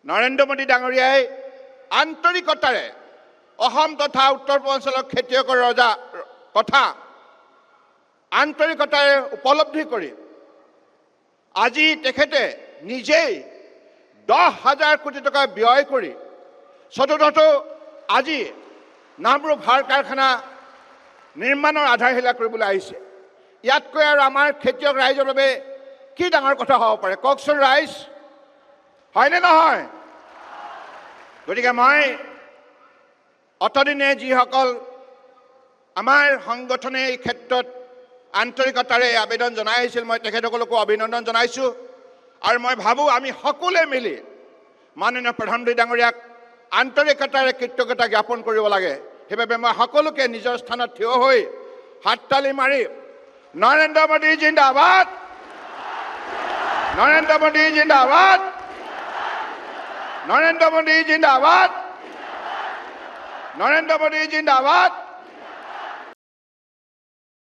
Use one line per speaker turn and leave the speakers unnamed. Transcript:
নৰেন্দ্ৰ মোদী ডাঙৰীয়াই আন্তৰিকতাৰে অসম তথা উত্তৰ পূৰ্বাঞ্চলৰ খেতিয়কৰ ৰজা কথা আন্তৰিকতাৰে উপলব্ধি কৰি আজি তেখেতে নিজেই 10,000 কোটি টকা ব্যয় কৰি চতুৰ্থটো আজি নামৰূপ সাৰ কাৰখানা নিৰ্মাণৰ আধাৰশিলা কৰিবলৈ আহিছে। ইয়াতকৈ আৰু আমাৰ খেতিয়ক ৰাইজৰ বাবে কি ডাঙৰ কথা হ'ব পাৰে কওকচোন ৰাইজ, হয়নে নহয়? গতিকে মই অতদিনে যিসকল আমাৰ সংগঠনে এই ক্ষেত্ৰত আন্তৰিকতাৰে আবেদন জনাই আহিছিল, মই তেখেতসকলকো অভিনন্দন জনাইছোঁ। আৰু মই ভাবোঁ আমি সকলোৱে মিলি মাননীয় প্ৰধানমন্ত্ৰী ডাঙৰীয়াক আন্তৰিকতাৰে কৃতজ্ঞতা জ্ঞাপন কৰিব লাগে। সেইবাবে মই সকলোকে নিজৰ স্থানত থিয় হৈ হাততালি মাৰি নৰেন্দ্ৰ মোদী জিন্দাবাদ, নৰেন্দ্ৰ মোদী জিন্দাবাদ, নৰেন্দ্ৰ মোদী জিন্দাবাদ, নৰেন্দ্ৰ মোদী জিন্দাবাদ।